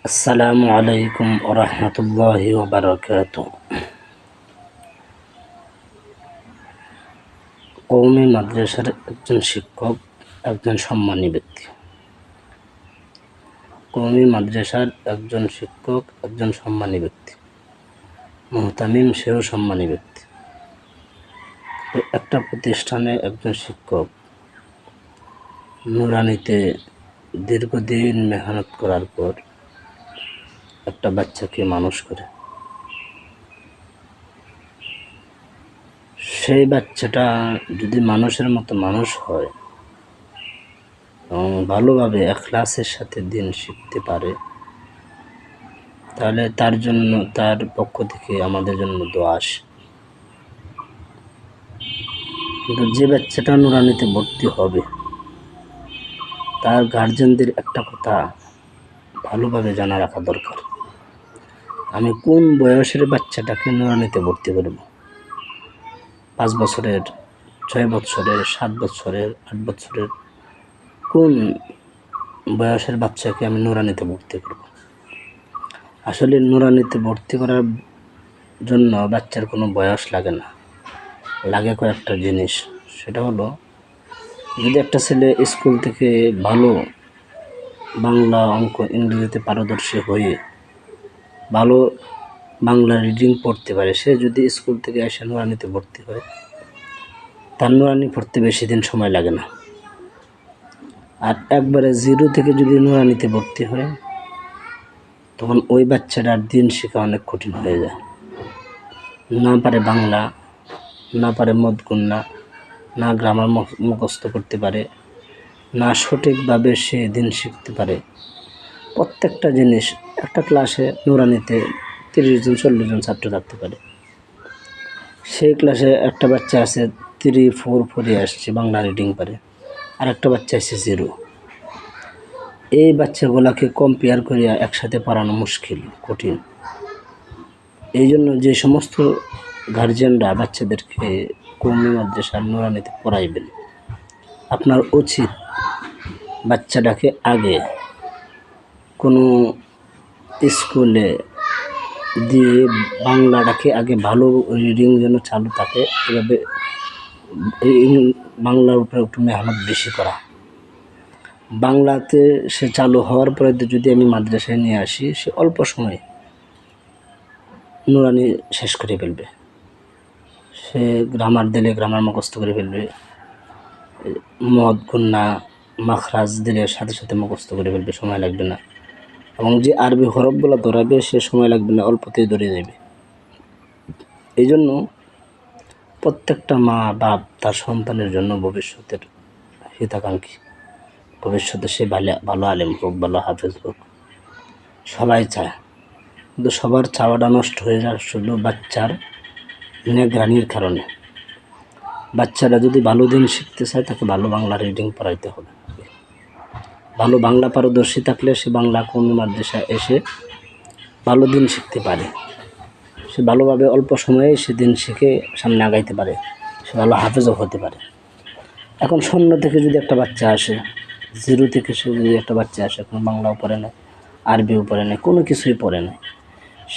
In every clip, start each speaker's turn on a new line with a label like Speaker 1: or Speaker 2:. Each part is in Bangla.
Speaker 1: আসসালামু আলাইকুম ওয়া রাহমাতুল্লাহি ওয়া বারাকাতুহু। কওমি মাদ্রাসার একজন শিক্ষক, একজন সম্মানী ব্যক্তি। কওমি মাদ্রাসার একজন শিক্ষক, একজন সম্মানী ব্যক্তি। মুহতামিম সেও সম্মানী ব্যক্তি। একটা প্রতিষ্ঠানে একজন শিক্ষক নুরানিতে দীর্ঘদিন মেহনত করার পর একটা বাচ্চাকে মানুষ করে, সেই বাচ্চাটা যদি মানুষের মতো মানুষ হয় এবং ভালোভাবে ইখলাসের সাথে দিন শিখতে পারে, তাহলে তার জন্য, তার পক্ষ থেকে আমাদের জন্য দোয়া আসে। কিন্তু যে বাচ্চাটা নুরানিতে ভর্তি হবে, তার গার্জেনদের একটা কথা ভালোভাবে জানা রাখা দরকার। আমি কোন বয়সের বাচ্চাটাকে নুরানিতে ভর্তি করব? 5 বছরের, 6 বছরের, 7 বছরের, 8 বছরের, কোন বয়সের বাচ্চাকে আমি নুরানিতে ভর্তি করব? আসলে নুরানিতে ভর্তি করার জন্য বাচ্চার কোনো বয়স লাগে না, লাগে কয়েকটা জিনিস। সেটা হলো, যদি একটা ছেলে স্কুল থেকে ভালো বাংলা, অঙ্ক, ইংরেজিতে পারদর্শী হয়ে ভালো বাংলা রিডিং পড়তে পারে, সে যদি স্কুল থেকে এসে নুরানিতে ভর্তি হয়, তার নুরানি পড়তে বেশি দিন সময় লাগে না। আর একবারে 0 থেকে যদি নুরানিতে ভর্তি হয়, তখন ওই বাচ্চাটার দিন শেখা অনেক কঠিন হয়ে যায়। না পারে বাংলা, না পারে মদগুন্না, না গ্রামার মুখস্থ করতে পারে, না সঠিকভাবে সে দিন শিখতে পারে। প্রত্যেকটা জিনিস, একটা ক্লাসে নুরানিতে 30 জন 40 জন ছাত্র থাকতে পারে। সেই ক্লাসে একটা বাচ্চা আছে 3, 4 পড়ে আসছে, বাংলা রিডিং পারে, আর একটা বাচ্চা আছে 0। এই বাচ্চাগুলোকে কম্পেয়ার করিয়া একসাথে পড়ানো মুশকিল, কঠিন। এই জন্য যে সমস্ত গার্জিয়ানরা বাচ্চাদেরকে কওমি মাদ্রাসার নুরানিতে পড়াইবেন, আপনার উচিত বাচ্চাটাকে আগে কোনো স্কুলে দিয়ে বাংলাটাকে আগে ভালো রিডিং যেন চালু থাকে, এভাবে বাংলার উপরে একটু মেহনত বেশি করা। বাংলাতে সে চালু হওয়ার পরে যদি আমি মাদ্রাসায় নিয়ে আসি, সে অল্প সময়ে নুরানি শেষ করে ফেলবে। সে গ্রামার দিলে গ্রামার মুখস্থ করে ফেলবে, মদ গুন্না মাখরাজ দিলে সাথে সাথে মুখস্থ করে ফেলবে, সময় লাগবে না। এবং যে আরবি হরফগুলো ধরাবে, সে সময় লাগবে না, অল্পতেই ধরে যাবে। এই জন্য প্রত্যেকটা মা বাপ তার সন্তানের জন্য ভবিষ্যতের হিতাকাঙ্ক্ষী, ভবিষ্যতে সে ভালো আলেম হোক, ভালো হাফেজ হোক, সবাই চায়। কিন্তু সবার চাওয়াটা নষ্ট হয়ে যায় শুধু বাচ্চার নেগরানির কারণে। বাচ্চারা যদি ভালো দিন শিখতে চায়, তাকে ভালো বাংলা রিডিং পড়াইতে হবে। ভালো বাংলা পারদর্শী থাকলে সে বাংলা কওমি মাদ্রাসায় এসে ভালো দিন শিখতে পারে। সে ভালোভাবে অল্প সময়ে সে দিন শিখে সামনে আগাইতে পারে, সে ভালো হাফেজও হতে পারে। এখন 0 থেকে যদি একটা বাচ্চা আসে, 0 থেকে সে যদি একটা বাচ্চা আসে, কোনো বাংলাও পড়ে না, আরবিও পড়ে না, কোনো কিছুই পড়ে না,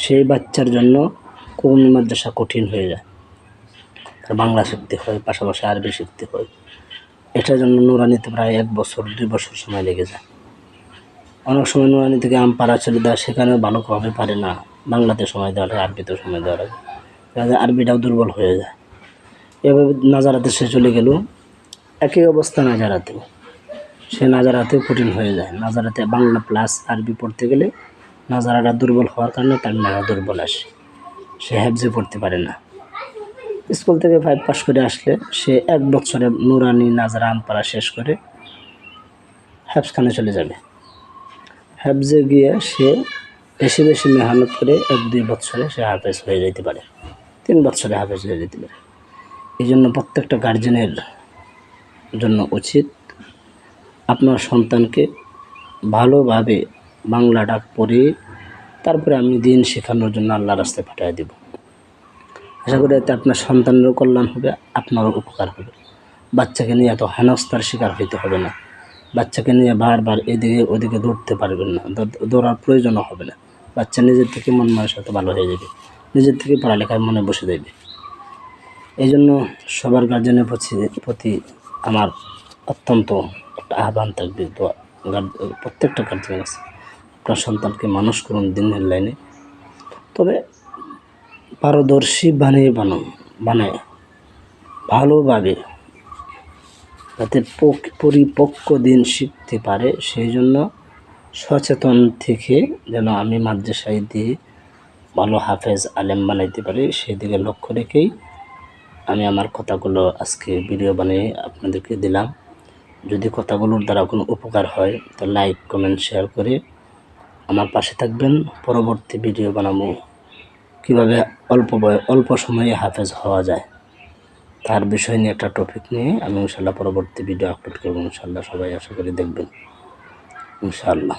Speaker 1: সেই বাচ্চার জন্য কওমি মাদ্রাসা কঠিন হয়ে যায়। তার বাংলা শিখতে হয়, পাশাপাশি আরবি শিখতে হয়। এটার জন্য নুরানিতে প্রায় 1 বছর 2 বছর সময় লেগে যায়। অনেক সময় নুরানি থেকে আমপাড়া চলে দেয়, সেখানেও ভালোভাবে পারে না, বাংলাতে সময় দেওয়া লাগে, আরবিতেও সময় দেওয়া লাগে, আরবিটাও দুর্বল হয়ে যায়। এভাবে নাজারাতে সে চলে গেল, একই অবস্থা নাজারাতেও, সে নাজারাতেও কঠিন হয়ে যায়। নাজারাতে বাংলা প্লাস আরবি পড়তে গেলে নাজারাটা দুর্বল হওয়ার কারণে তার নাড়া দুর্বল আসে, সে হেফজে পড়তে পারে না। স্কুল থেকে 5 পাস করে আসলে সে 1 বছরে নুরানি, নাজারা, আমপাড়া শেষ করে হেফজখানে চলে যাবে। হেফজে গিয়ে সে বেশি বেশি মেহনত করে 1-2 বছরে সে হাফেজ হয়ে যেতে পারে, 3 বছরে হাফেজ হয়ে যেতে পারে। এই জন্য প্রত্যেকটা গার্জেনের জন্য উচিত আপনার সন্তানকে ভালোভাবে বাংলাটা পড়ে তারপরে আমি দিন শেখানোর জন্য আল্লাহর রাস্তায় পাঠিয়ে দেব। আশা করি এতে আপনার সন্তানেরও কল্যাণ হবে, আপনারও উপকার হবে। বাচ্চাকে নিয়ে এত হেনস্থার শিকার হইতে হবে না। বাচ্চাকে নিয়ে বারবার এদিকে ওদিকে দৌড়তে পারবেন না, দৌড়ার প্রয়োজনও হবে না। বাচ্চা নিজের থেকে মন মানসিকতা ভালো হয়ে যাবে, নিজের থেকে পড়ালেখায় মনে বসে যাবে। এই জন্য সবার গার্জেনের প্রতি আমার অত্যন্ত একটা আহ্বান থাকবে, প্রত্যেকটা গার্জেনের কাছে, আপনার সন্তানকে মানুষ করুন দিনের লাইনে, তবে পারদর্শী বানায় ভালোভাবে, যাতে পরিপক্ক দিন শিখতে পারে। সেই জন্য সচেতন থেকে যেন আমি মাদ্রাসায় দিয়ে ভালো হাফেজ আলেম বানাইতে পারি, সেদিকে লক্ষ্য রেখেই আমি আমার কথাগুলো আজকে ভিডিও বানিয়ে আপনাদেরকে দিলাম। যদি কথাগুলোর দ্বারা কোনো উপকার হয় তো লাইক, কমেন্ট, শেয়ার করে আমার পাশে থাকবেন। পরবর্তী ভিডিও বানাবো কীভাবে অল্প সময়ে হাফেজ হওয়া যায়, তার বিষয় নিয়ে একটা টপিক নিয়ে আমি ইনশাআল্লাহ পরবর্তী ভিডিও আপলোড করবো। ইনশাআল্লাহ সবাই আশা করি দেখবেন ইনশাআল্লাহ।